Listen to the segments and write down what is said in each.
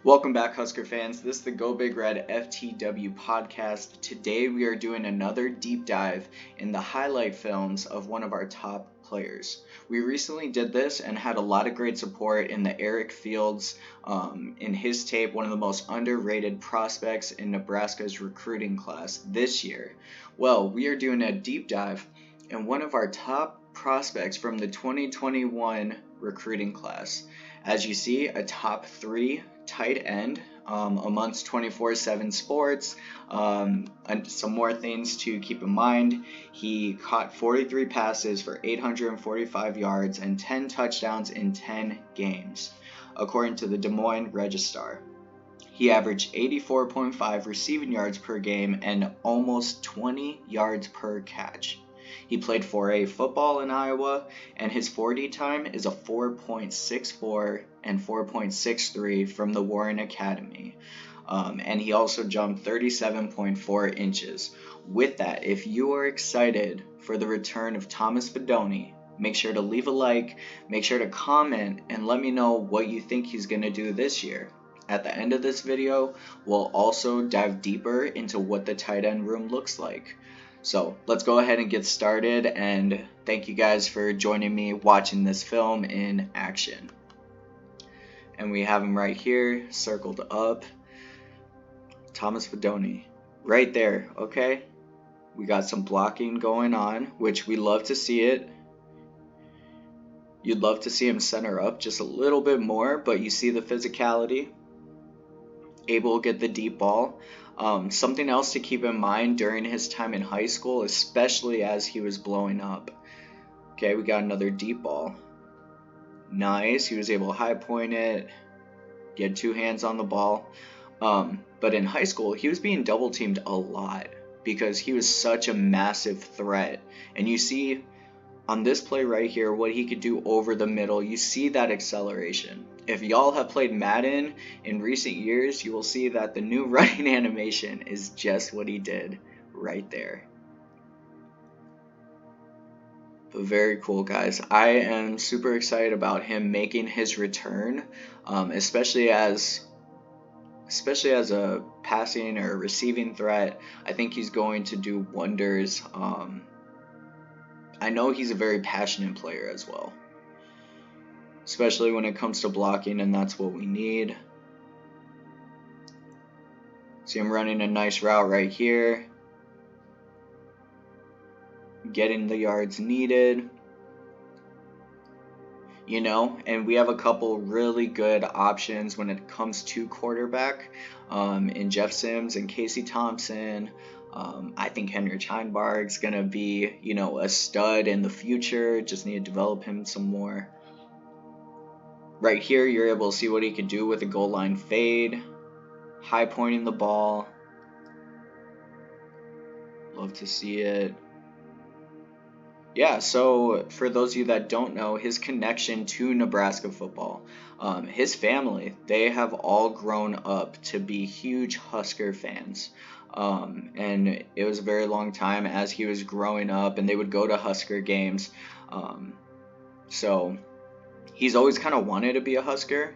Welcome back, Husker fans. This is the Go Big Red FTW podcast. Today we are doing another deep dive in the highlight films of one of our top players. We recently did this and had a lot of great support in the Eric Fields, in his tape, one of the most underrated prospects in Nebraska's recruiting class this year. Well, we are doing a deep dive in one of our top prospects from the 2021 recruiting class. As you see, a top 3 tight end amongst 24/7 Sports. And some more things to keep in mind. He caught 43 passes for 845 yards and 10 touchdowns in 10 games, according to the Des Moines Register. He averaged 84.5 receiving yards per game and almost 20 yards per catch. He played 4A football in Iowa, and his 4D time is a 4.64 and 4.63 from the Warren Academy. And he also jumped 37.4 inches. With that, if you are excited for the return of Thomas Fidone, make sure to leave a like, make sure to comment, and let me know what you think he's going to do this year. At the end of this video, we'll also dive deeper into what the tight end room looks like. So let's go ahead and get started, and thank you guys for joining me watching this film in action. And we have him right here, circled up. Thomas Fidone, right there, okay? We got some blocking going on, which we love to see it. You'd love to see him center up just a little bit more, but you see the physicality. Able to get the deep ball. Something else to keep in mind during his time in high school, especially as he was blowing up. Okay, we got another deep ball. Nice. He was able to high point it, get 2 hands on the ball. But in high school, he was being double teamed a lot because he was such a massive threat. And you see on this play right here what he could do over the middle. You see that acceleration. If y'all have played Madden in recent years, you will see that the new running animation is just what he did right there. But very cool, guys. I am super excited about him making his return, especially as a passing or receiving threat. I think he's going to do wonders. I know he's a very passionate player as well, especially when it comes to blocking, and that's what we need. See him running a nice route right here, getting the yards needed, and we have a couple really good options when it comes to quarterback, in Jeff Sims and Casey Thompson. I think Henry Scheinbarg's going to be, a stud in the future. Just need to develop him some more. Right here, you're able to see what he could do with a goal line fade, high pointing the ball. Love to see it. Yeah, so for those of you that don't know, his connection to Nebraska football, his family, they have all grown up to be huge Husker fans. And it was a very long time as he was growing up, and they would go to Husker games. So he's always kind of wanted to be a Husker,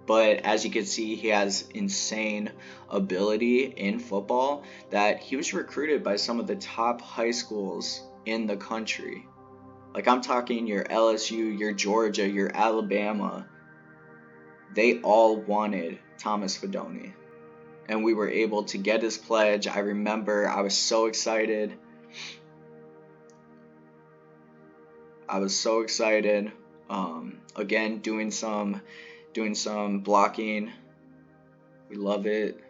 but as you can see, he has insane ability in football that he was recruited by some of the top high schools in the country. Like, I'm talking your LSU, your Georgia, your Alabama. They all wanted Thomas Fidone, and we were able to get his pledge. I remember I was so excited. Again, doing some blocking. We love it,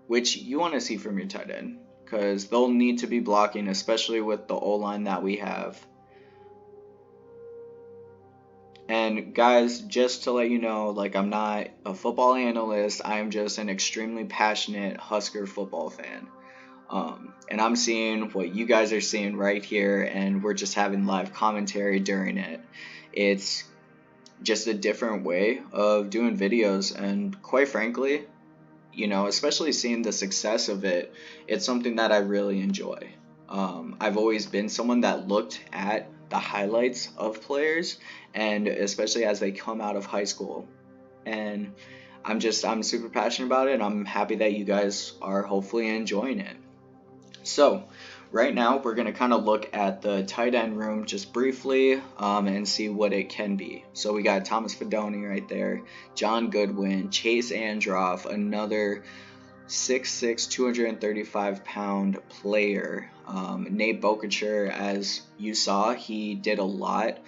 which you want to see from your tight end, because they'll need to be blocking, especially with the O-line that we have. And guys, just to let you know, I'm not a football analyst. I am just an extremely passionate Husker football fan. And I'm seeing what you guys are seeing right here, and we're just having live commentary during it. It's just a different way of doing videos, and quite frankly, especially seeing the success of it, it's something that I really enjoy. I've always been someone that looked at the highlights of players, and especially as they come out of high school. And I'm super passionate about it, and I'm happy that you guys are hopefully enjoying it. So, right now we're going to kind of look at the tight end room just briefly and see what it can be. So, we got Thomas Fidone right there, John Goodwin, Chase Androff, another 6'6", 235-pound player. Nate Bokacher, as you saw, he did a lot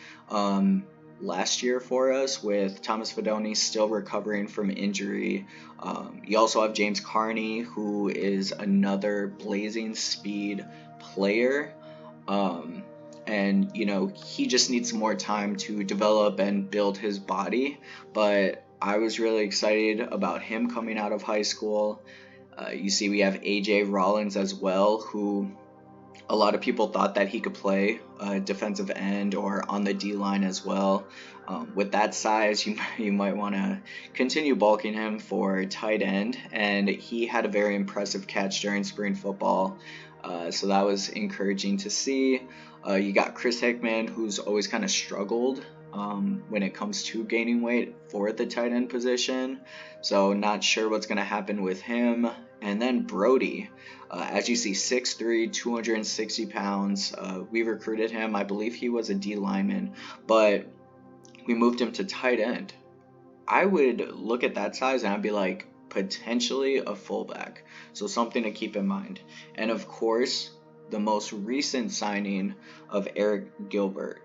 last year for us with Thomas Fidone still recovering from injury. You also have James Carney, who is another blazing speed player. And, he just needs some more time to develop and build his body. But I was really excited about him coming out of high school. You see we have A.J. Rollins as well, who a lot of people thought that he could play defensive end or on the D-line as well. With that size, you might want to continue bulking him for tight end, and he had a very impressive catch during spring football, so that was encouraging to see. You got Chris Hickman, who's always kind of struggled when it comes to gaining weight for the tight end position, so not sure what's going to happen with him. And then Brody, as you see, 6'3", 260 pounds. We recruited him. I believe he was a D lineman, but we moved him to tight end. I would look at that size and I'd be like, potentially a fullback. So something to keep in mind. And of course, the most recent signing of Eric Gilbert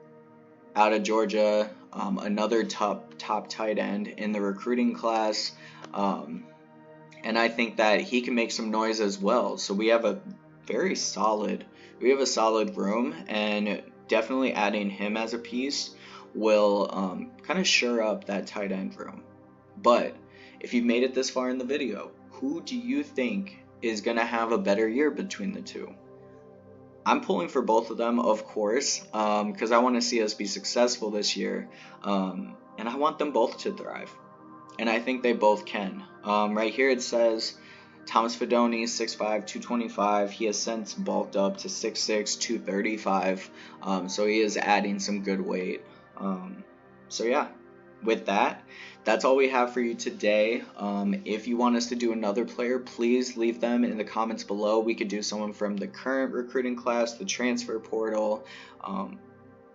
out of Georgia, another top tight end in the recruiting class. And I think that he can make some noise as well. So we have a solid room, and definitely adding him as a piece will kind of shore up that tight end room. But if you've made it this far in the video, who do you think is going to have a better year between the two? I'm pulling for both of them, of course, because I want to see us be successful this year, and I want them both to thrive. And I think they both can. Right here it says Thomas Fidone, 6'5", 225. He has since bulked up to 6'6", 235. So he is adding some good weight. So yeah, with that, that's all we have for you today. If you want us to do another player, please leave them in the comments below. We could do someone from the current recruiting class, the transfer portal,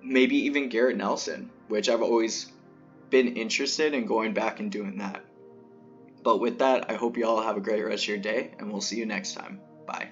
maybe even Garrett Nelson, which I've always been interested in going back and doing that. But with that, I hope you all have a great rest of your day, and we'll see you next time. Bye.